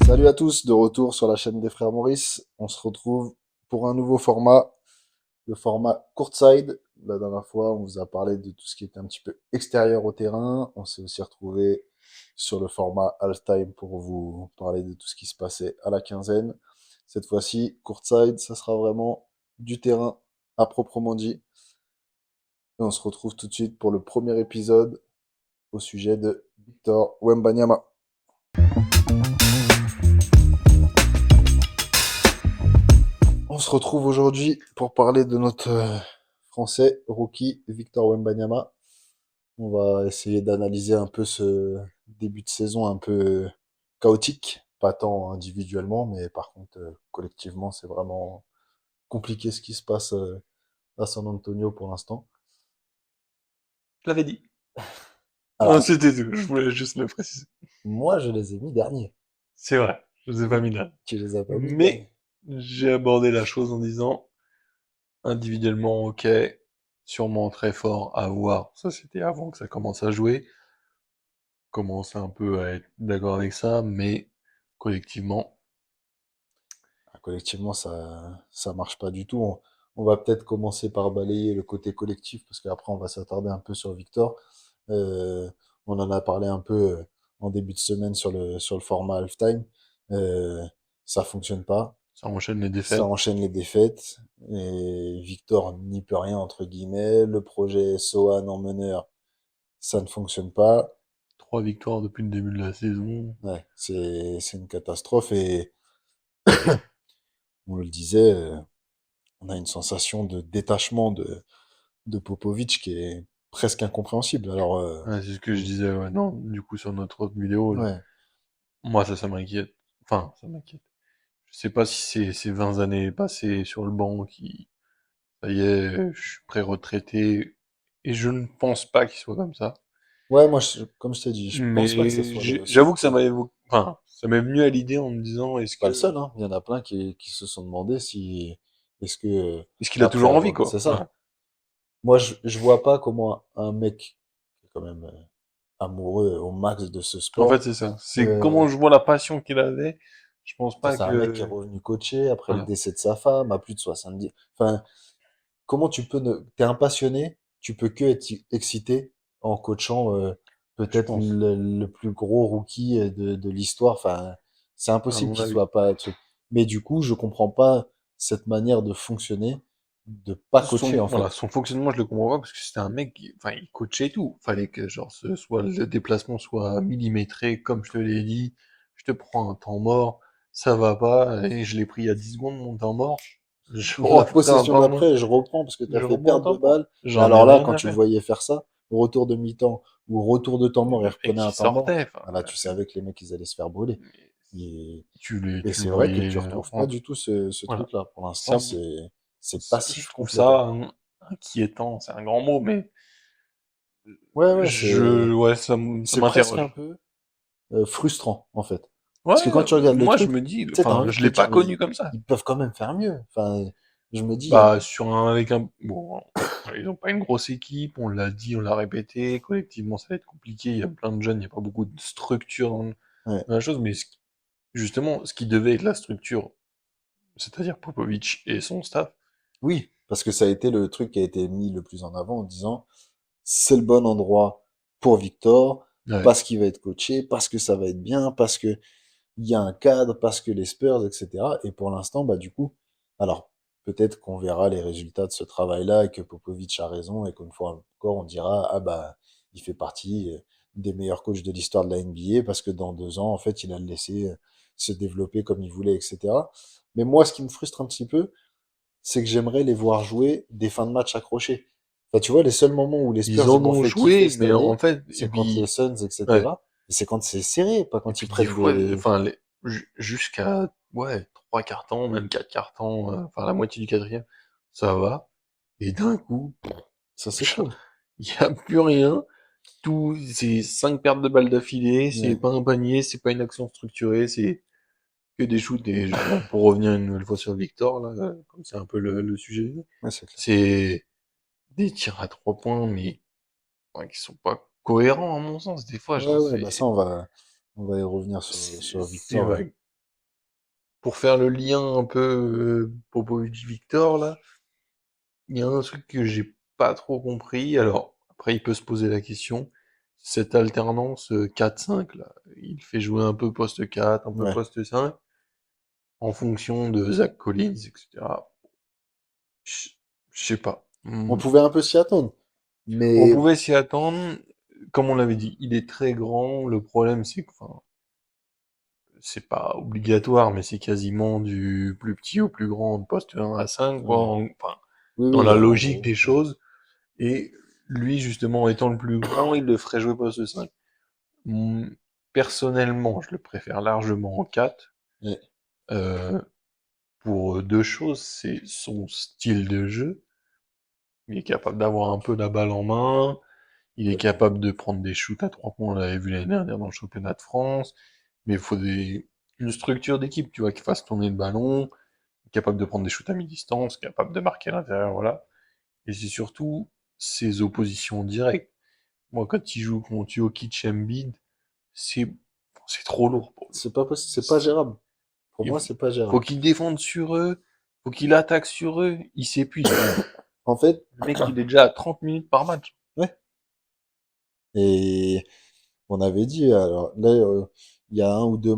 Salut à tous, de retour sur la chaîne des frères Maurice. On se retrouve pour un nouveau format, le format courtside. La dernière fois, on vous a parlé de tout ce qui était un petit peu extérieur au terrain. On s'est aussi retrouvé sur le format halftime pour vous parler de tout ce qui se passait à la quinzaine. Cette fois-ci, courtside, ça sera vraiment du terrain à proprement dit. Et on se retrouve tout de suite pour le premier épisode au sujet de Victor Wembanyama. On se retrouve aujourd'hui pour parler de notre Français rookie Victor Wembanyama. On va essayer d'analyser un peu ce début de saison un peu chaotique, pas tant individuellement, mais par contre collectivement, c'est vraiment compliqué ce qui se passe à San Antonio pour l'instant. Je l'avais dit. Alors, C'était tout. Je voulais juste le préciser. moi, je les ai mis derniers. C'est vrai. Je les ai pas mis là. Tu les as pas mis derniers. Mais j'ai abordé la chose en disant individuellement, ok, sûrement très fort à voir. Ça, c'était avant que ça commence à jouer. Commence un peu à être d'accord avec ça, mais collectivement, Collectivement, ça marche pas du tout. On va peut-être commencer par balayer le côté collectif, parce qu'après, on va s'attarder un peu sur Victor. Euh, on en a parlé un peu en début de semaine sur le format halftime. Euh, Ça fonctionne pas. ça enchaîne les Ça défaites. enchaîne les défaites. Et Victor n'y peut rien, entre guillemets. Le projet Sohan en meneur, ça ne fonctionne pas. 3 victoires depuis le début de la saison. Ouais, c'est une catastrophe. Et on le disait, on a une sensation de détachement de Popovic qui est presque incompréhensible. Alors, Ouais, c'est ce que je disais, ouais. Non, du coup, sur notre autre vidéo, là. ouais, Moi, ça m'inquiète. Enfin, ça m'inquiète. Je sais pas si c'est ces 20 années passées sur le banc qui, ça y est, je suis pré-retraité, et je ne pense pas qu'il soit comme ça. ouais, moi, comme je t'ai dit, je pense pas que ce Mais soit ce j'avoue que ça profil. m'a enfin, ça m'est venu à l'idée en me disant, C'est pas le seul, hein. Il y en a plein qui se sont demandé si, est-ce que, est-ce qu'il a après toujours envie, avoir, quoi? c'est Ouais. ça. Moi, je vois pas comment un mec qui est quand même amoureux au max de ce En fait, sport, c'est ça. C'est euh, comment je vois la passion qu'il avait. Je pense pas c'est un mec qui est que, revenu coacher après le voilà. décès de sa femme à plus de 70. Enfin, comment tu peux ne... T'es un passionné, tu peux que être excité en coachant Je peut-être pense. le plus gros rookie de l'histoire. Enfin, c'est À impossible mon qu'il avis. soit pas truc. Mais du coup, je comprends pas cette manière de fonctionner, de pas coacher en Voilà, fait. son fonctionnement, je le comprends pas parce que c'était un mec enfin, il coachait et tout. Fallait que, genre, soit le déplacement soit millimétré, comme je te l'ai dit. Je te prends un temps mort, ça va pas, et je l'ai pris il y a 10 secondes, mon temps mort. Je La referai un possession temps mort. d'après, je reprends parce que tu as Je fait reprends un perdre de temps mort. balles. Mais J'en ai alors là, rien quand à tu le faire. voyais faire ça, au retour de mi-temps ou au retour de temps mort, il Et reprenait qui un temps mort. sortait, enfin, Ah là, tu savais que les mecs, ils allaient se faire brûler. mais Et, et tu le c'est vrai que voyais, tu retrouves pas en, du tout ce voilà. truc-là. Pour l'instant, Ça, c'est je passif trouve complètement. ça inquiétant, c'est un grand mot, mais Ouais, ouais, c'est ouais, ça c'est presque un m'interroge. peu frustrant, en fait. Parce que quand Ouais, tu regardes le moi je truc, tu me dis, sais, t'as enfin, envie de je te l'ai pas dire, mais connu comme ça. ils peuvent quand même faire mieux. Enfin, je me dis, il y a... Bah, avec un, bon, ils ont pas une grosse équipe, on l'a dit, on l'a répété, collectivement ça va être compliqué, il y a plein de jeunes, il y a pas beaucoup de structure Ouais. dans la chose, mais justement, ce qui devait être la structure, c'est-à-dire Popovic et son staff, Oui, parce que ça a été le truc qui a été mis le plus en avant en disant, c'est le bon endroit pour Victor, ouais, parce qu'il va être coaché, parce que ça va être bien, parce que il y a un cadre, parce que les Spurs, etc. Et pour l'instant, bah du coup, alors peut-être qu'on verra les résultats de ce travail-là et que Popovic a raison et qu'une fois encore on dira ah bah il fait partie des meilleurs coachs de l'histoire de la NBA parce que dans 2 ans en fait il a laissé se développer comme il voulait, etc. Mais moi, ce qui me frustre un petit peu, c'est que j'aimerais les voir jouer des fins de match accrochés. Enfin, tu vois, les seuls moments où les Spurs ils ils en m'ont ont fait kiffer joué, cette mais en année, fait, et c'est contre les puis, Suns, ouais, etc. c'est quand c'est serré, pas Et quand ils puis des prennent fois, des. enfin, jusqu'à ouais, 3 quarts temps, même 4 quarts temps, enfin la moitié du quatrième, ça va. Et d'un coup, Ça s'écroule. il n'y a plus rien. Tout, c'est 5 pertes de balles d'affilée, c'est Ouais, pas un panier, c'est pas une action structurée, c'est que des shoots. Et bon, pour revenir une nouvelle fois sur Victor, là, comme c'est un peu le sujet, ouais, c'est clair. c'est des tirs à 3 points, mais ouais, qui sont pas cohérents à mon sens. Des fois, Ouais, genre, ouais, bah ça, on va y revenir sur c'est Victor. vague. Pour faire le lien un peu Popovic-Victor, là, il y a un truc que j'ai pas trop compris. Alors, après, il peut se poser la question. Cette alternance 4-5, là, il fait jouer un peu poste 4, un peu Ouais. poste 5, en fonction de Zach Collins, etc. Je je sais pas. On pouvait un peu s'y attendre. On Mais pouvait s'y attendre. Comme on l'avait dit, il est très grand. Le problème, c'est que, enfin, c'est pas obligatoire, mais c'est quasiment du plus petit au plus grand, de poste 1 à 5, quoi, ouais. enfin, Oui, dans oui, la en logique gros. des Ouais. choses. Et lui, justement, étant le plus grand, il le ferait jouer poste 5. Personnellement, je le préfère largement en 4, Ouais. euh, pour deux choses. C'est son style de jeu. Il est capable d'avoir un peu la balle en main. Il est capable de prendre des shoots à 3 points. On l'avait vu l'année dernière dans le championnat de France. Mais il faut une structure d'équipe, tu vois, qui fasse tourner le ballon, capable de prendre des shoots à mi-distance, capable de marquer à l'intérieur, voilà. Et c'est surtout ses oppositions directes. Moi, quand il joue contre Jokic Embiid, c'est c'est trop lourd pour lui. C'est pas possible, c'est pas C'est- gérable. Pour Il moi, c'est pas faut gérable. qu'il défende sur eux, faut qu'il attaque sur eux, il s'épuise. En fait, Le mec, il est déjà à 30 minutes par match. ouais. Et on avait dit, alors là, il y a un ou deux,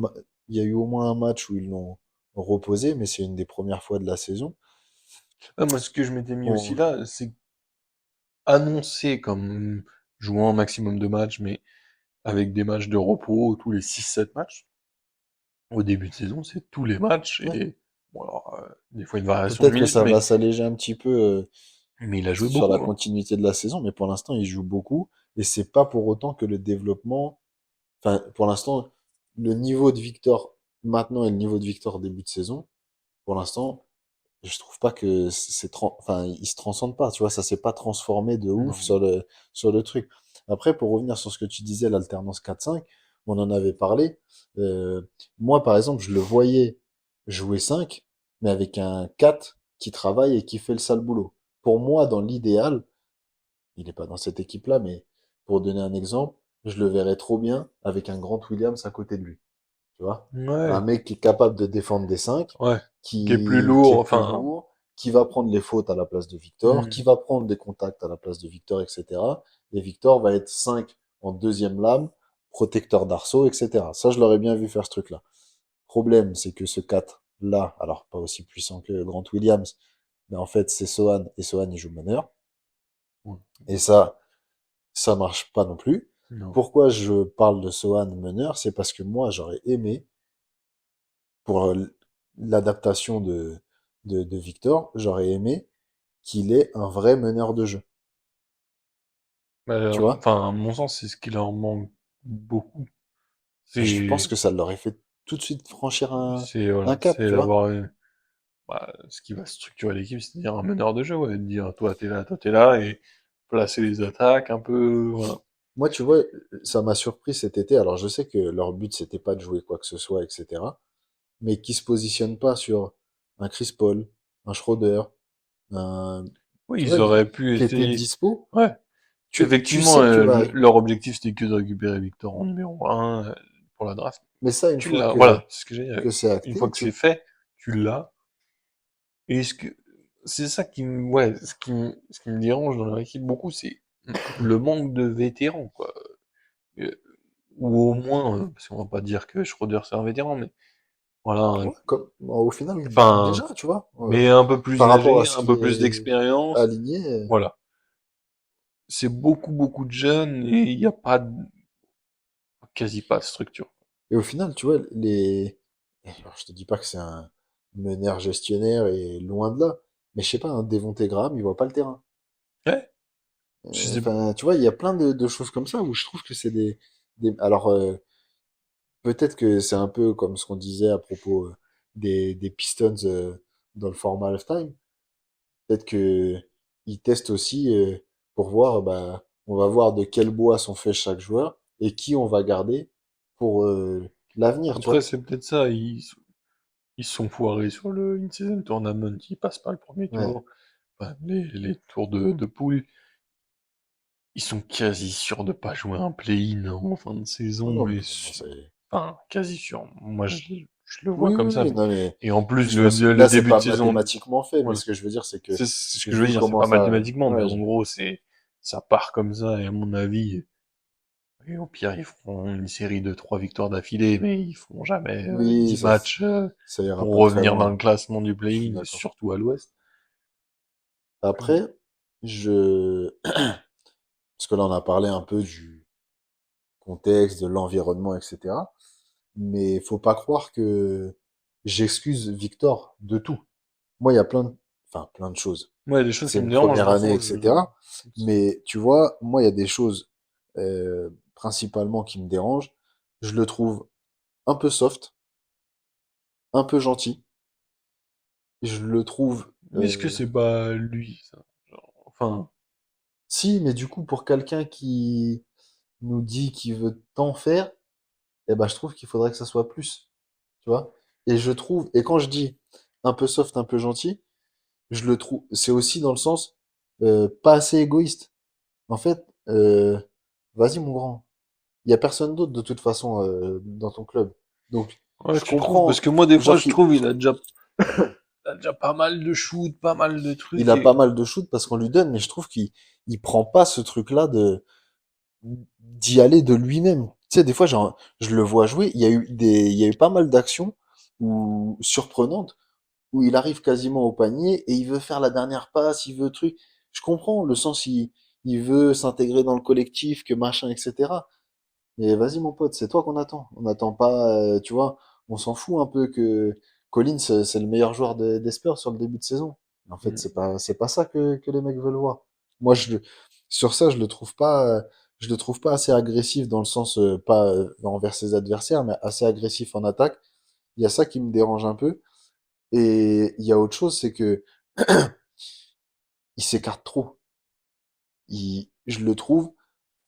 il y a eu au moins un match où ils l'ont reposé, mais c'est une des premières fois de la saison. Ah, moi, ce que je m'étais mis aussi On- là, c'est annoncé comme jouant un maximum de matchs, mais avec des matchs de repos tous les 6-7 matchs. Au début de saison, c'est tous les matchs ouais. et bon alors des fois une variation de Peut-être que minutes, ça va s'alléger un petit peu mais il a joué sur la beaucoup, hein. continuité de la saison, mais pour l'instant, il joue beaucoup. Et c'est pas pour autant que le développement, enfin, pour l'instant, le niveau de Victor maintenant et le niveau de Victor début de saison, pour l'instant, je trouve pas que enfin, il se transcende pas, tu vois, ça s'est pas transformé de ouf Non. sur le truc. Après, pour revenir sur ce que tu disais, l'alternance 4-5, on en avait parlé. Euh, Moi, par exemple, je le voyais jouer 5, mais avec un 4 qui travaille et qui fait le sale boulot. Pour moi, dans l'idéal, il n'est pas dans cette équipe-là, mais pour donner un exemple, je le verrais trop bien avec un Grant Williams à côté de lui. Tu vois? Un Ouais, mec qui est capable de défendre des 5, ouais. Qui est plus qui est lourd, plus enfin. lourd, qui va prendre les fautes à la place de Victor, qui Hmm. va prendre des contacts à la place de Victor, etc. Et Victor va être 5 en deuxième lame, protecteur d'arceau, etc. Ça, je l'aurais bien vu faire ce truc-là. Problème, c'est que ce 4 là, alors pas aussi puissant que Grant Williams, mais en fait, c'est Sohan, et Sohan, il joue meneur. Ouais. Et ça marche pas non plus. Non. Pourquoi je parle de Sohan meneur? C'est parce que moi, j'aurais aimé, pour l'adaptation de Victor, j'aurais aimé qu'il ait un vrai meneur de jeu. Tu vois? Enfin, à mon sens, c'est ce qui leur manque beaucoup. Et je pense C'est, que ça l'aurait fait tout de suite franchir un voilà, cap, c'est tu vois? d'avoir ce qui va structurer l'équipe, c'est-à-dire un meneur de jeu, ouais, de dire toi t'es là, et placer les attaques un peu, voilà. Moi, tu vois, ça m'a surpris cet été. Alors, je sais que leur but, c'était pas de jouer quoi que ce soit, etc. Mais qui se positionnent pas sur un Chris Paul, un Schroeder, un, Oui, tu vois, ils auraient pu qui était essayer. dispo. Ouais. Tu Effectivement, sais que tu vas, leur objectif c'était que de récupérer Victor en numéro 1 pour la draft. mais ça, une Tu fois l'as, voilà, c'est ce que j'ai dit. que c'est Une fois acté, que c'est fait, tu l'as. Et c'est ça qui me, ouais, ce qui me dérange dans leur équipe beaucoup, c'est le manque de vétérans, quoi. Euh, Ou au moins, parce qu'on va pas dire que Schroeder c'est un vétéran, mais voilà, ouais, au final, enfin, déjà, tu vois, mais un peu par plus rapport à âgé, ce un qui peu plus est d'expérience, aligné. voilà. C'est beaucoup de jeunes et il n'y a pas quasi pas de structure. Et au final, tu vois, alors, je te dis pas que c'est un meneur gestionnaire et loin de là, mais je sais pas, un Devonte Graham, il voit pas le terrain. Ouais, je sais, Enfin, tu vois, il y a plein de choses comme ça où je trouve que c'est alors, peut-être que c'est un peu comme ce qu'on disait à propos des Pistons dans le format halftime. Peut-être que ils testent aussi pour voir, bah, on va voir de quel bois sont faits chaque joueur et qui on va garder pour l'avenir, tu Après, vois. c'est peut-être ça, ils se sont foirés sur le in-season tournament, ils passent pas le premier Ouais. tour. Enfin, les tours de poule, ils sont quasi sûrs de pas jouer un play-in en fin de Non, non, saison, mais bon, c'est... enfin, quasi sûr. Moi, je le vois Oui, comme oui, ça. oui, non, mais Et en plus, je vois, le là, c'est début de pas saison, mathématiquement fait, mais voilà. ce que je veux dire, c'est que C'est ce que je veux vu dire, c'est comment pas ça... mathématiquement, mais Ouais, en gros, ça part comme ça, et à mon avis, et au pire, ils feront une série de 3 victoires d'affilée, mais ils feront jamais oui, 10 matchs ça ira pour pas très revenir dans le loin. classement du Je suis play-in, d'accord. surtout à l'ouest. Après, je... Parce que là, on a parlé un peu du contexte, de l'environnement, etc. Mais faut pas croire que j'excuse Victor de tout. Moi, il y a plein de choses. Ouais, des choses C'est qui me une dérangent, première de toute année, façon, etc. Mais tu vois, moi, il y a des choses principalement qui me dérangent. Je le trouve un peu soft, un peu gentil. Je le trouve... Mais est-ce que c'est pas lui, ça? Genre, enfin, Si, mais du coup, pour quelqu'un qui nous dit qu'il veut tant faire, eh ben, je trouve qu'il faudrait que ça soit plus. Tu vois? Et je trouve, et quand je dis un peu soft, un peu gentil, je le trouve, c'est aussi dans le sens pas assez égoïste. En fait, vas-y mon grand, il y a personne d'autre de toute façon dans ton club. Donc ouais, je tu trouves? Parce comprends, que moi, des fois, genre je trouve il a déjà pas mal de shoots, pas mal de il trucs, a pas et mal de shoot parce qu'on lui donne, mais je trouve qu'il prend pas ce truc-là de d'y aller de lui-même. Tu sais, des fois, genre, je le vois jouer, il y a eu pas mal d'actions surprenantes où il arrive quasiment au panier et il veut faire la dernière passe, il veut truc. Je comprends le sens, il veut s'intégrer dans le collectif, que machin, etc. Mais vas-y mon pote, c'est toi qu'on attend. On n'attend pas, tu vois, on s'en fout un peu que Collins, c'est le meilleur joueur des Spurs sur le début de saison. En fait, c'est pas ça que les mecs veulent voir. Moi, sur ça, je le trouve pas assez agressif dans le sens, pas envers ses adversaires, mais assez agressif en attaque. Il y a ça qui me dérange un peu. Et il y a autre chose, c'est que il s'écarte trop. Je le trouve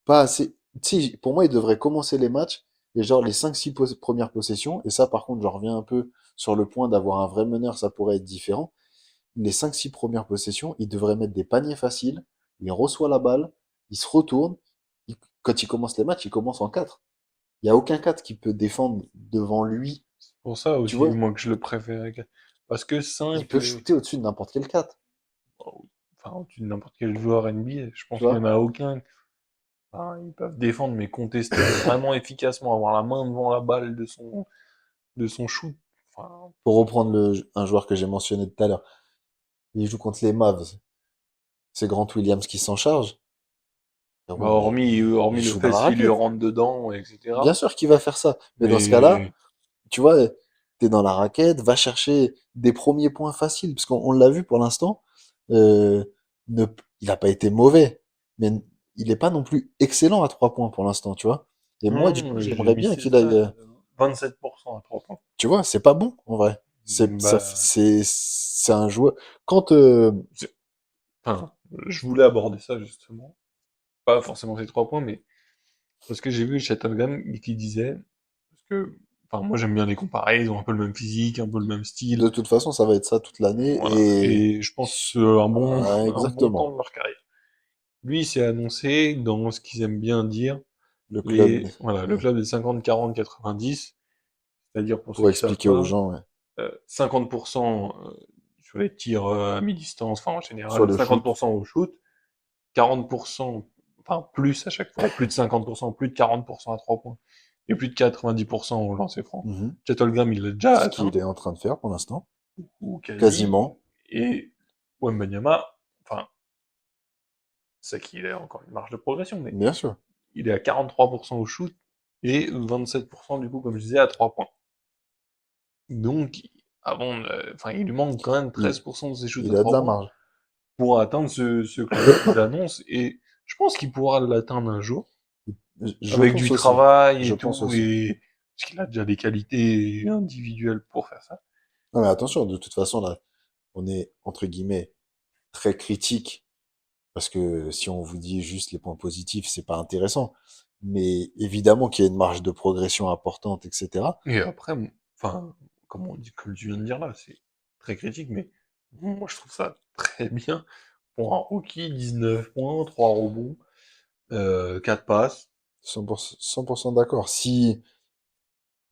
pas assez. Tu sais, pour moi, il devrait commencer les matchs et genre les 5-6 premières possessions. Et ça, par contre, j'en reviens un peu sur le point d'avoir un vrai meneur, ça pourrait être différent. Les 5-6 premières possessions, il devrait mettre des paniers faciles. Il reçoit la balle, il se retourne. Quand il commence les matchs, il commence en 4. Il y a aucun 4 qui peut défendre devant lui. pour ça Tu aussi, vois, moi, que je le préfère. Parce que il 5, peut shooter au-dessus de n'importe quel 4. enfin, au-dessus de n'importe quel joueur NBA, je Tu pense qu'il n'y vois, en a aucun. Enfin, ils peuvent défendre, mais contester vraiment efficacement, avoir la main devant la balle de son shoot. Enfin, pour reprendre un joueur que j'ai mentionné tout à l'heure, il joue contre les Mavs. C'est Grant Williams qui s'en charge. bah, Frérot, mais il hormis le joue dans fait la s'il lui raquette. rentre dedans, Bien etc. sûr qu'il va faire ça. Mais dans ce cas-là, Mais, tu vois, t'es dans la raquette, va chercher des premiers points faciles. Parce qu'on l'a vu pour l'instant, euh, ne, il n'a pas été mauvais. Mais il n'est pas non plus excellent à 3 points pour l'instant, tu vois. Et moi, du coup, j'ai j'aimerais mis bien ses qu'il stats, aille. 27% à 3 points. Tu vois, c'est pas bon, en vrai. Bah, C'est un joueur. Quand. c'est- enfin, je voulais aborder ça, justement. Pas forcément ces 3 points, mais parce que j'ai vu Chattanooga qui disait, parce que, enfin, moi j'aime bien les comparer, ils ont un peu le même physique, un peu le même style, De toute façon, ça va être ça toute l'année. voilà. Et je pense que c'est un Ouais, un bon temps exactement. de leur carrière. Lui, il s'est annoncé dans ce qu'ils aiment bien dire, Le club, voilà, le ouais. club des 50, 40, 90, c'est-à-dire pour ceux Pour qui savent expliquer aux pas, gens, ouais. 50% sur les tirs à mi-distance, enfin en Sur général, le shoot. 50% au shoot, 40%, enfin plus à chaque fois, plus de 50%, plus de 40% à 3 points, et plus de 90% au lancer franc. Mhm. Chattelgram, il l'a déjà Ce atteint, qu'il est en train de faire pour l'instant. ou quasi, Quasiment. et Wembanyama, enfin, c'est qu'il a encore une marge de progression, mais Bien sûr. il est à 43% au shoot, et 27% du coup, comme je disais, à 3 points. Donc, enfin, il lui manque quand même Il, 13% de ses shoots à il a de 3 la points marge. pour atteindre ce club qu'ils annoncent, et je pense qu'il pourra l'atteindre un jour, Je avec pense du aussi. travail Je et pense tout, aussi. et parce qu'il a déjà des qualités individuelles pour faire ça. Non, mais attention, de toute façon, là, on est, entre guillemets, très critique, parce que si on vous dit juste les points positifs, c'est pas intéressant. Mais évidemment qu'il y a une marge de progression importante, etc. Et après, enfin, comme on dit, comme tu viens de dire là, c'est très critique, mais moi je trouve ça très bien pour un rookie, 19 points, 3 rebonds, 4 passes. 100%, 100% d'accord. Si,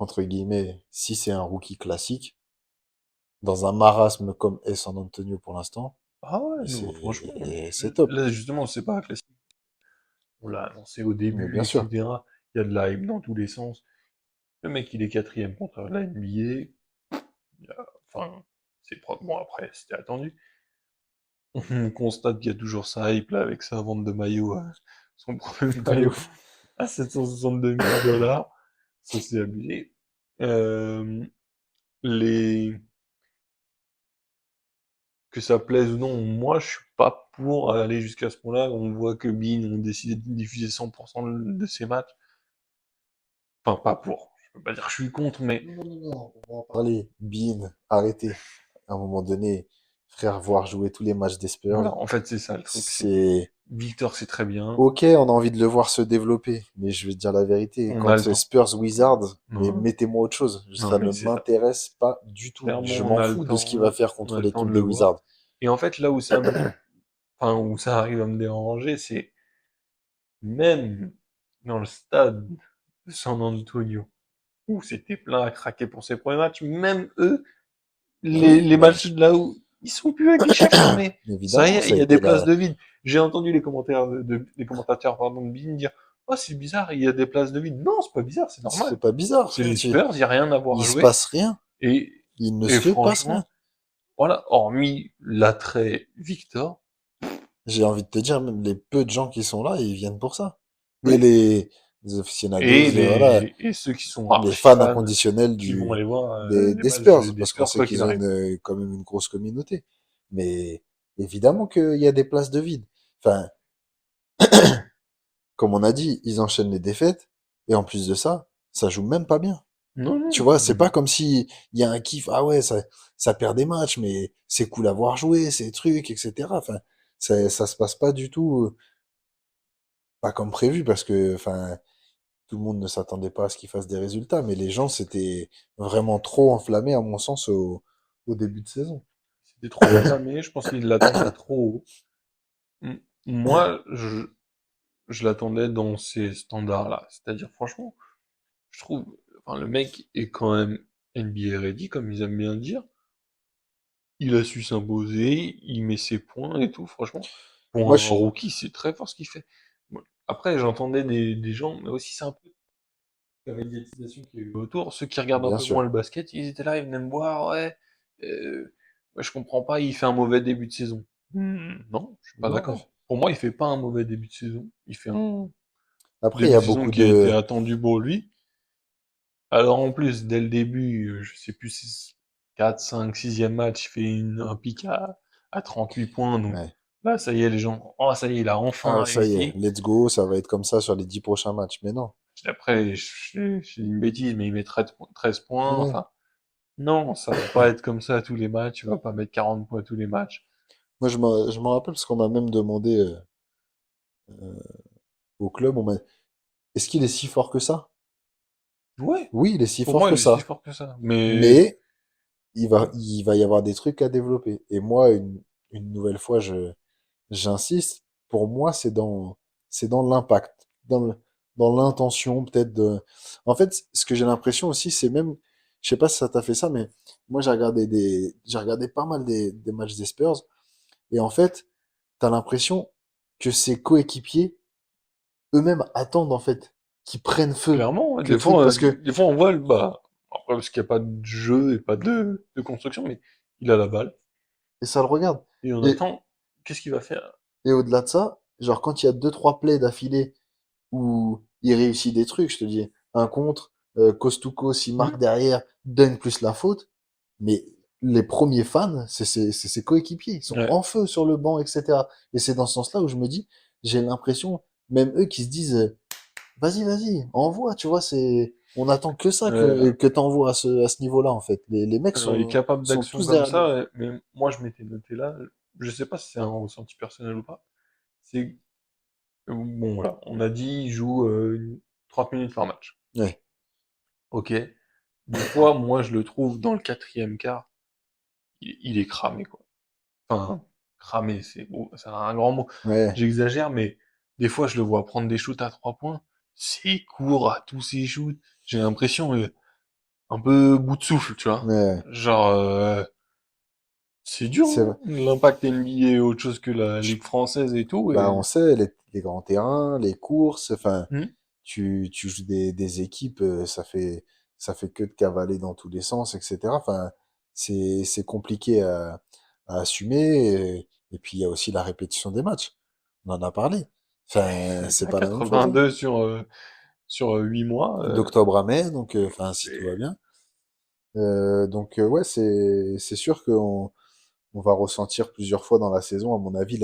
entre guillemets, si c'est un rookie classique, dans un marasme comme est San Antonio pour l'instant, Ah ouais, non, franchement, c'est top. là justement, c'est pas classique. On l'a annoncé au Mais début, bien sûr. etc. Il y a de la hype dans tous les sens. Le mec, il est quatrième contre la NBA. Enfin, c'est propre. Bon, après, c'était attendu. On constate qu'il y a toujours sa hype là avec sa vente de maillot, son premier Maillot. maillot à 762 000 dollars. Ça, c'est abusé. Euh, les... Que ça plaise ou non, moi, je suis pas pour aller jusqu'à ce point-là. On voit que Bean ont décidé de diffuser 100% de ses matchs. Enfin, pas pour. Je peux pas dire que je suis contre, mais Non, non, non, on va en parler. Bean, arrêtez. À un moment donné, frère, voir jouer tous les matchs des voilà, Spurs, en fait, c'est ça le truc. C'est c'est... Victor, c'est très bien. Ok, on a envie de le voir se développer, mais je vais te dire la vérité. On Quand a le c'est temps. Spurs Wizards, mais Non, mettez-moi autre chose. non, Ça mais ne c'est ça. m'intéresse pas du tout. Clairement, Je on m'en a le fous de ce qu'il va temps. faire On a contre le temps l'équipe de des le voir. Wizards. Et en fait, là où ça me, enfin, où ça arrive à me déranger, c'est même dans le stade de San Antonio, où c'était plein à craquer pour ses premiers matchs, même eux, Oui, les bah, matchs là où ils sont plus affichés fermés. Ça y évidemment, est, ça il a y a des été places là. de vide. J'ai entendu les commentaires les commentateurs, pardon, de BeIN dire, oh, c'est bizarre, il y a des places de vide. Non, c'est pas bizarre, c'est C'est normal. pas bizarre, C'est frère. les Spurs, il y a rien à voir Il à se jouer. passe rien. Et, Il ne et se passe rien. franchement, voilà, hormis l'attrait Victor, J'ai envie de te dire, même les peu de gens qui sont là, ils viennent pour ça. Et oui. les aficionados, Et voilà, et ceux qui sont les archi fans fans, inconditionnels qui vont aller voir les des matchs Spurs, des parce qu'on Spurs sait quoi qu'il qu'ils ont arrive. quand même une grosse communauté. Mais évidemment qu'il y a des places de vide. Enfin, comme on a dit, ils enchaînent les défaites, et en plus de ça, ça joue même pas bien. Non, non. Tu vois, c'est pas comme si il y a un kiff, ah ouais, ça perd des matchs, mais c'est cool à voir jouer, ces trucs, etc. Enfin, ça se passe pas du tout, pas comme prévu, parce que, enfin, tout le monde ne s'attendait pas à ce qu'ils fassent des résultats, mais les gens s'étaient vraiment trop enflammés, à mon sens, au début de saison. C'était trop enflammé, je pense qu'ils l'attendaient trop haut. Moi, je l'attendais dans ces standards-là. C'est-à-dire, franchement, je trouve, enfin, le mec est quand même NBA ready, comme ils aiment bien dire. Il a su s'imposer, il met ses points et tout, franchement. Pour Moi, un rookie, c'est très fort ce qu'il fait. Bon, après, j'entendais des gens, mais aussi c'est un peu la médiatisation qu'il y a eu autour. Ceux qui regardent un bien peu moins sûr. le basket, ils étaient là, ils venaient me voir, ouais, ouais, je comprends pas, il fait un mauvais début de saison. Non, je suis pas Non. d'accord. Pour moi, il fait pas un mauvais début de saison. Il fait un Après, il y début a de saison beaucoup qui a été de, attendu pour lui. Alors en plus, dès le début, je sais plus, 4, 5, 6e match, il fait un pic à 38 points. Donc ouais. là, ça y est, les gens, oh, ça y est, il a enfin Ah, ça y est, réussi. let's go, ça va être comme ça sur les 10 prochains matchs. Mais non. Après, je dis une bêtise, mais il met 13 points. Ouais. Enfin, non, ça va pas être comme ça à tous les matchs. Il va pas mettre 40 points à tous les matchs. Moi, je me rappelle parce qu'on m'a même demandé au club, est-ce qu'il est si fort que ça? Ouais, Oui, il est si pour fort moi, que il est si ça. fort que ça. Mais Mais il va y avoir des trucs à développer. Et moi, une nouvelle fois, j'insiste. Pour moi, c'est dans l'impact, dans l'intention, peut-être de. En fait, ce que j'ai l'impression aussi, c'est même, je sais pas si ça t'a fait ça, mais moi, j'ai regardé pas mal des matchs des Spurs. Et en fait, t'as l'impression que ses coéquipiers eux-mêmes attendent, en fait, qu'ils prennent feu, clairement, ouais, que le truc, parce que, des fois, on voit, bah, après, parce qu'il n'y a pas de jeu et pas de construction, mais il a la balle. et ça le regarde. Et on Et, attend, qu'est-ce qu'il va faire? et au-delà de ça, genre, quand il y a deux, trois plays d'affilée où il réussit des trucs, je te dis, un contre, cause to cause, il marque Hmm. derrière, donne plus la faute, mais les premiers fans, c'est ses coéquipiers, ils sont Ouais. en feu sur le banc, etc. Et c'est dans ce sens-là où je me dis, j'ai l'impression, même eux qui se disent, vas-y, vas-y, envoie, tu vois, c'est... On attend que ça Euh, que t'envoies à ce niveau-là, en fait. Les mecs il est capable sont d'actions tous comme derrière lui. ça, mais moi je m'étais noté là, je sais pas si c'est un ressenti personnel ou pas, c'est, bon voilà, on a dit il joue 30 minutes par match. Ouais, Ok. Des fois, moi je le trouve dans le quatrième quart, il est cramé quoi. Enfin, cramé, c'est un grand mot. ouais, J'exagère, mais des fois je le vois prendre des shoots à 3 points, c'est court à tous ses shoots, j'ai l'impression un peu bout de souffle, tu vois. ouais. Genre, c'est dur, C'est vrai. hein. L'impact NBA est autre chose que la Je- Ligue française et tout, Bah, et... on sait, les grands terrains, les courses, enfin, Hmm. tu joues des équipes, ça fait que de cavaler dans tous les sens, etc. Enfin, c'est compliqué à assumer. Et puis, il y a aussi la répétition des matchs. On en a parlé. Enfin, c'est À pas la même chose, hein. 82 sur 8 mois, D'octobre à mai, donc, enfin, si tout va c'est... bien. Donc, ouais, c'est sûr qu'on on va ressentir plusieurs fois dans la saison, à mon avis,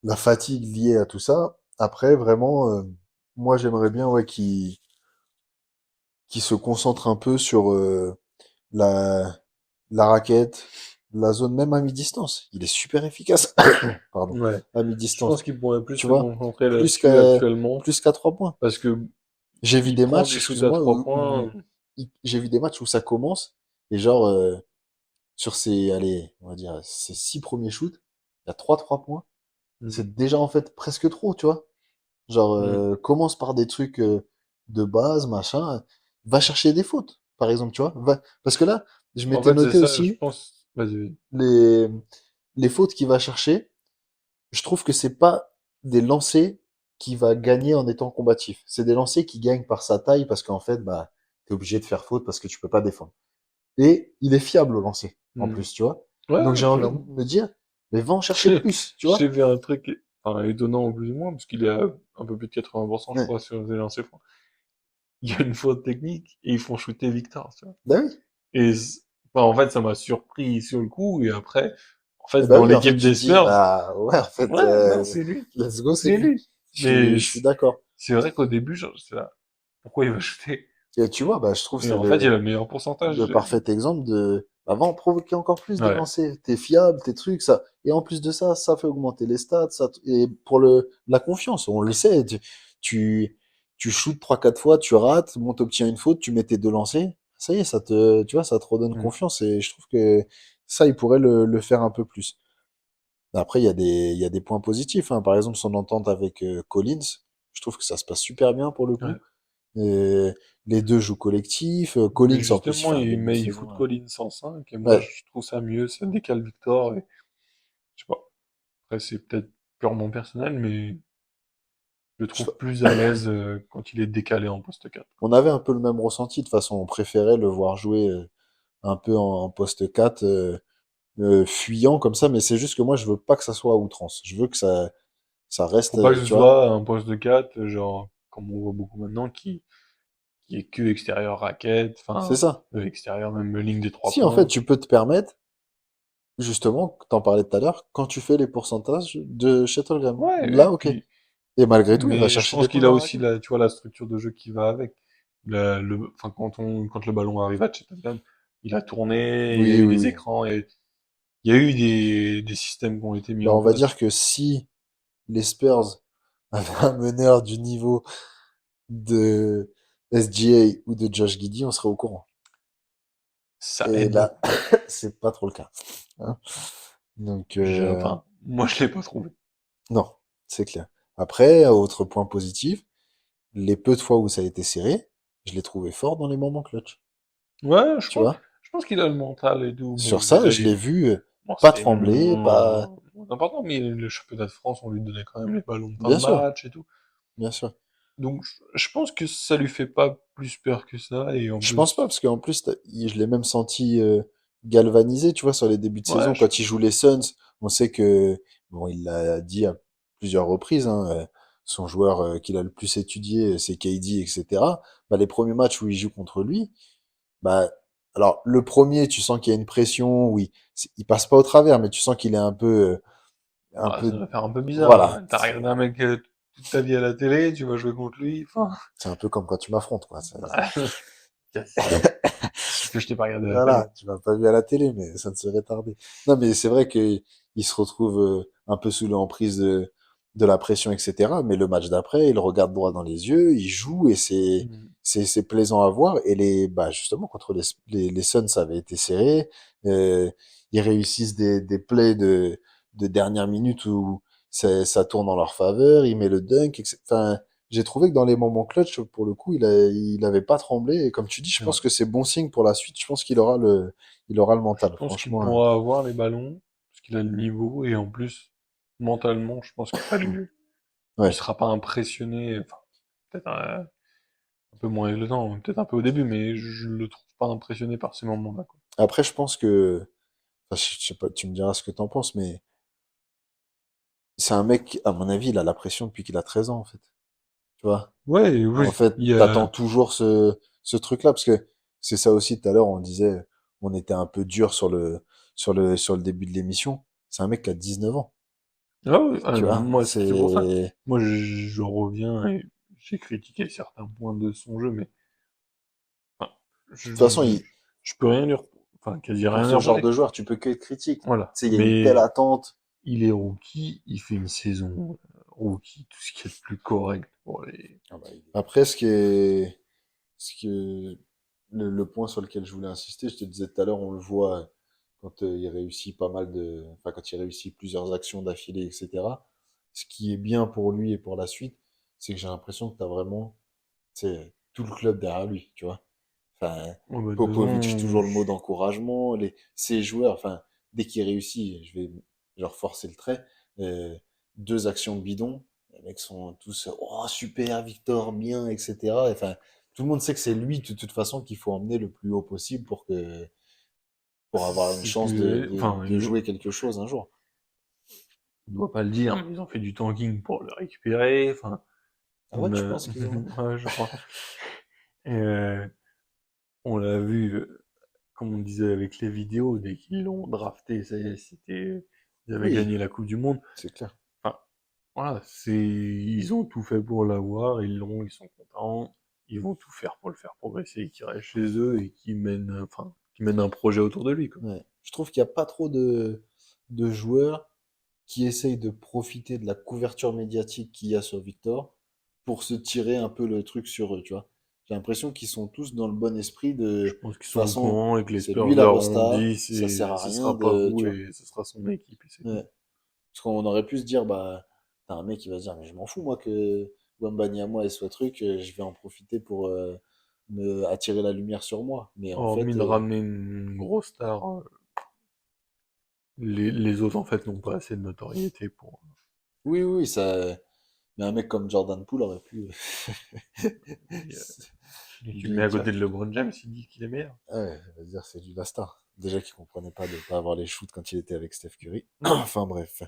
la fatigue liée à tout ça. Après, vraiment, moi, j'aimerais bien, ouais, qui se concentre un peu sur la, la raquette, la zone même à mi-distance. Il est super efficace, pardon, Ouais. à Je pense mi-distance. qu'il pourrait plus Tu se vois, concentrer plus là-dessus qu'à actuellement, plus qu'à 3 points. parce que J'ai vu il des prend matchs, des shoots à excuse-moi, 3 points. j'ai vu des matchs où ça commence et genre sur ces, allez, on va dire ces 6 premiers shoots, il y a 3 points. Hmm. C'est déjà en fait presque trop, tu vois. Genre, Hmm. commence par des trucs de base, machin. Va chercher des fautes, par exemple, tu vois. Parce que là, je En m'étais fait, c'est noté ça, je aussi pense... Vas-y. les, les fautes qu'il va chercher. Je trouve que c'est pas des lancers qui va gagner en étant combatif. C'est des lancers qui gagnent par sa taille parce qu'en fait, bah, t'es obligé de faire faute parce que tu peux pas défendre. Et il est fiable au lancer, en Hmm. plus, tu vois. Ouais, Donc j'ai ouais, envie de clairement. me dire, mais va en chercher plus, tu vois. J'ai vu un truc, enfin, étonnant ou plus ou moins, parce qu'il est à un peu plus de 80%, je Ouais. crois, sur les lancers francs. Il y a une faute technique, et ils font shooter Victor, tu vois. Bah oui. Enfin, en fait, ça m'a surpris sur le coup, et après, en Et fait, bah dans oui, en fait, l'équipe tu des te dis, Spurs, bah ouais, en fait, ouais, non, c'est lui. let's go, c'est C'est lui. lui. Mais Je suis d'accord. c'est vrai qu'au début, genre, j'étais là, pourquoi il va shooter? Et tu vois, bah, je trouve que Et c'est en fait, il a le meilleur le pourcentage. parfait exemple de, bah, va en provoquer encore plus des Ouais. lancers. T'es fiable, tes trucs, ça. Et en plus de ça, ça fait augmenter les stats, ça, et pour la confiance, on le sait. Tu, tu shootes 3, 4 fois, tu rates, bon, t'obtiens une faute, tu mets tes 2 lancers. Ça y est, tu vois, ça te redonne Mm. confiance et je trouve que ça, il pourrait le faire un peu plus. Après, il y a des points positifs, hein. Par exemple, son entente avec Collins, je trouve que ça se passe super bien pour le coup. Ouais. Et les deux jouent collectif. Mais Collins, en plus, il justement, fait un début de il fout saison. Collins en 5, et moi, Ouais, je trouve ça mieux, ça décale Victor, et je sais pas. Après, c'est peut-être purement personnel, mais je le je sais trouve pas. plus à l'aise quand il est décalé en poste 4. On avait un peu le même ressenti. De toute façon, on préférait le voir jouer un peu en poste 4, fuyant comme ça. Mais c'est juste que moi, je veux pas que ça soit à outrance. Je veux que ça reste, Faut pas que ce tu vois. soit un poste 4, genre, comme on voit beaucoup maintenant, qui est que extérieur raquette, C'est enfin, ça. extérieur même ligne des 3 Si, en fait, points. tu peux te permettre, justement, t'en parlais tout à l'heure, quand tu fais les pourcentages de Shuttlegram. Ouais, et Là, ok. puis, Et malgré tout, il va mais je chercher des pense points qu'il a dans la aussi raquette. la, tu vois, la structure de jeu qui va avec. Enfin, quand le ballon arrive à Chettenham, il a tourné, il y a Oui, eu oui, des oui. écrans, et il y a eu des systèmes qui ont été mis Bah, en on va place. dire que si les Spurs avaient un meneur du niveau de SGA ou de Josh Giddey, on serait au courant. Ça Et aide là, beaucoup. c'est pas trop le cas, hein. Donc, Enfin, moi, je l'ai pas trouvé. non, c'est clair. Après, autre point positif, les peu de fois où ça a été serré, je l'ai trouvé fort dans les moments clutch. Ouais, Tu vois? je pense qu'il a le mental et tout. Sur Bon, ça, déjà, je l'ai vu bon, pas c'était trembler, pas... moins important, mais le championnat de France, on lui donnait quand même les ballons de fin de Bien sûr, match et tout. bien sûr. Donc, je pense que ça lui fait pas plus peur que ça, et en Je pense pas, plus, parce qu'en plus, je l'ai même senti galvanisé, tu vois, sur les débuts de ouais, saison. Quand il joue les Suns, on sait que, bon, il l'a dit à plusieurs reprises, hein, son joueur qu'il a le plus étudié, c'est KD, etc. Bah, les premiers matchs où il joue contre lui, bah, alors, le premier, tu sens qu'il y a une pression, oui, il passe pas au travers, mais tu sens qu'il est un peu, bah, ça va faire un peu bizarre, voilà. hein. T'as regardé un mec toute ta vie à la télé, tu vas jouer contre lui. Enfin, C'est un peu comme quand tu m'affrontes, quoi. c'est que je t'ai pas regardé à la télé. Voilà, tu m'as pas vu à la télé, mais ça ne serait tardé. Non, mais c'est vrai qu'il se retrouve un peu sous l'emprise de la pression, etc. Mais le match d'après, il regarde droit dans les yeux, il joue et Mm. c'est plaisant à voir. Et bah, justement, contre les Suns, ça avait été serré. Euh, Ils réussissent des plays de dernière minute où ça tourne en leur faveur. Il met le dunk, etc. Enfin, j'ai trouvé que dans les moments clutch, pour le coup, il avait pas tremblé. Et comme tu dis, je C'est pense vrai. que c'est bon signe pour la suite. Je pense il aura le Je mental, pense qu'il franchement. pourra avoir les ballons, parce qu'il a le niveau, et en plus, mentalement, je pense il Ouais. sera pas impressionné, enfin, peut-être un peu moins avec le temps, peut-être un peu au début, mais je le trouve pas impressionné par ces moments-là, quoi. Après, je pense que, enfin, je sais pas, tu me diras ce que t'en penses, mais c'est un mec, à mon avis, il a la pression depuis qu'il a 13 ans, en fait. Tu vois? Ouais, En oui, fait, il y t'attends a... toujours ce truc-là, parce que c'est ça aussi, tout à l'heure, on disait, on était un peu dur sur le début de l'émission. C'est un mec qui a 19 ans. Ah oui, ah, Tu vois? moi, c'est pour ça. C'est, Moi, je reviens et j'ai critiqué certains points de son jeu, mais enfin, de toute façon, je peux rien lui, enfin, quasi pour rien lui ce genre reprocher. de joueur, tu peux que être critique. Tu Voilà. sais, il y a une telle Mais attente. il est rookie, il fait une saison rookie, tout ce qui est de plus correct pour les... Après, le point sur lequel je voulais insister, je te disais tout à l'heure, on le voit quand il réussit pas mal enfin, quand il réussit plusieurs actions d'affilée, etc. Ce qui est bien pour lui et pour la suite, c'est que j'ai l'impression que tu as vraiment, tu sais, tout le club derrière lui, tu vois. Enfin, Oh, bah, de toute Popovic, façon, toujours le mot d'encouragement, ces joueurs, enfin, dès qu'il réussit, je vais leur forcer le trait, euh, deux actions bidons, les mecs sont tous, oh, super, Victor, bien, etc. Enfin, tout le monde sait que c'est lui, de toute façon, qu'il faut emmener le plus haut possible pour avoir une c'est ce chance que, enfin, de jouer quelque chose un jour. on doit pas le dire, mais ils ont fait du tanking pour le récupérer, enfin, Ah ouais, tu a, penses qu'ils ont... ouais, je crois. Et, on l'a vu, comme on disait avec les vidéos, dès qu'ils l'ont drafté, ça y est, ils avaient Oui, gagné la Coupe du Monde. c'est clair. Enfin, voilà, ils ont tout fait pour l'avoir, ils l'ont, ils sont contents, ils vont tout faire pour le faire progresser, qu'il reste chez eux et qu'ils mènent un projet autour de lui, quoi. Ouais. Je trouve qu'il n'y a pas trop de joueurs qui essayent de profiter de la couverture médiatique qu'il y a sur Victor pour se tirer un peu le truc sur eux, tu vois. J'ai l'impression qu'ils sont tous dans le bon esprit Je de pense qu'ils toute sont au façon, courant et que les c'est Spurs lui la leur ont resta, dit, ça sert à ce rien sera pas de, vous tu vois. et ce sera son équipe et c'est tout. Ouais. Parce qu'on aurait pu se dire, bah, t'as un mec qui va se dire, mais je m'en fous, moi, que Wembanyama et soit truc, je vais en profiter pour me attirer la lumière sur moi. Mais en Hormis fait, de ramener une grosse star, les autres en fait n'ont pas assez de notoriété pour. oui, oui, oui, ça. Mais un mec comme Jordan Poole aurait pu Et, tu le mets lui à dire côté de LeBron James, il dit qu'il est meilleur. ah ouais, ça veut dire c'est du la star. Déjà qu'il comprenait pas de pas avoir les shoots quand il était avec Steph Curry. Enfin bref.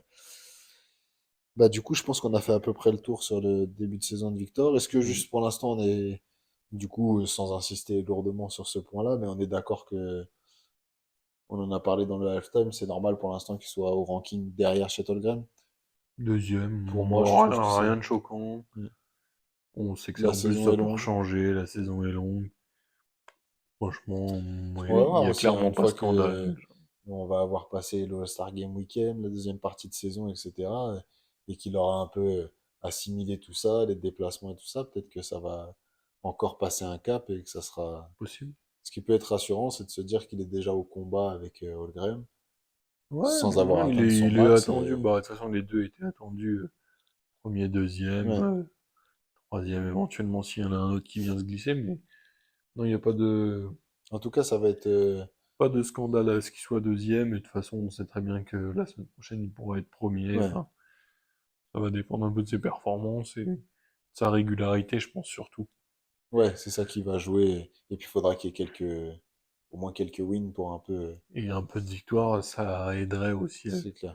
Bah du coup, je pense qu'on a fait à peu près le tour sur le début de saison de Victor. Est-ce que Mm. juste pour l'instant on est du coup sans insister lourdement sur ce point-là, mais on est d'accord que on en a parlé dans le halftime, c'est normal pour l'instant qu'il soit au ranking derrière Chet Holmgren. Pour Deuxième, moi, je bon, trouve que rien c'est de choquant. On sait que c'est la en plus saison ça est pour longue. changer, la saison est longue. Franchement, On va ouais, il voir y a aussi hein, clairement une pas fois scandale. que on va avoir passé le All-Star Game Weekend, la deuxième partie de saison, etc. Et qu'il aura un peu assimilé tout ça, les déplacements et tout ça, peut-être que ça va encore passer un cap et que ça sera. Possible. Ce qui peut être rassurant, c'est de se dire qu'il est déjà au combat avec Holmgren, Ouais, sans avoir non, atteint son il est max. attendu. Bah, de toute façon, les deux étaient attendus. Premier, deuxième, Ouais. troisième éventuellement s'il y en a un autre qui vient se glisser, mais non, il n'y a pas En tout cas, ça va être. pas de scandale à ce qu'il soit deuxième, et de toute façon, on sait très bien que la semaine prochaine, il pourra être premier. Ouais. Enfin, ça va dépendre un peu de ses performances et de sa régularité, je pense, surtout. Ouais, c'est ça qui va jouer. Et puis, il faudra qu'il y ait au moins quelques wins pour un peu. Et un peu de victoire, ça aiderait aussi C'est clair.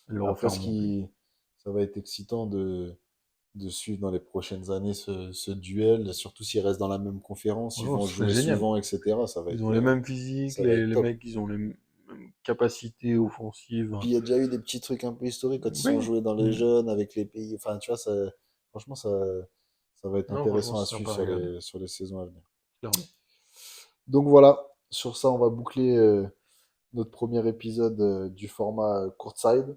à le Après, refaire monter. ça va être excitant de suivre dans les prochaines années ce duel, surtout s'ils restent dans la même conférence, ils Oh, vont ce serait jouer génial. souvent, etc. Ils ont les mêmes physiques, Ça va être les top. mecs, ils ont les mêmes capacités offensives. Puis il y a déjà eu des petits trucs un peu historiques quand ils sont Oui. joués dans les Mm. jeunes avec les pays. Enfin, tu vois, ça, Franchement, ça va être Non, franchement, intéressant à c'est suivre sympa à regarder, sur les saisons à venir. clairement. Donc voilà, sur ça, on va boucler notre premier épisode du format courtside.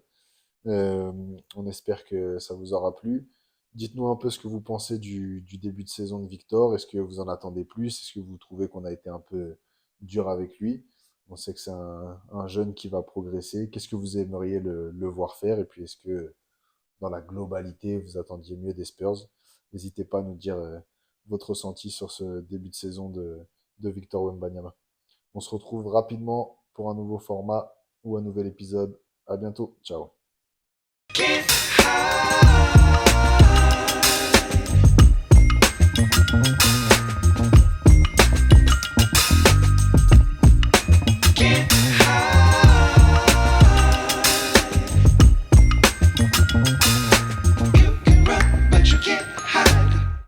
Euh, on espère que ça vous aura plu. Dites-nous un peu ce que vous pensez du début de saison de Victor. Est-ce que vous en attendez plus? Est-ce que vous trouvez qu'on a été un peu dur avec lui? On sait que c'est un jeune qui va progresser. Qu'est-ce que vous aimeriez le voir faire? Et puis, est-ce que dans la globalité, vous attendiez mieux des Spurs? N'hésitez pas à nous dire votre ressenti sur ce début de saison de Victor Wembanyama. On se retrouve rapidement pour un nouveau format ou un nouvel épisode. À bientôt. Ciao.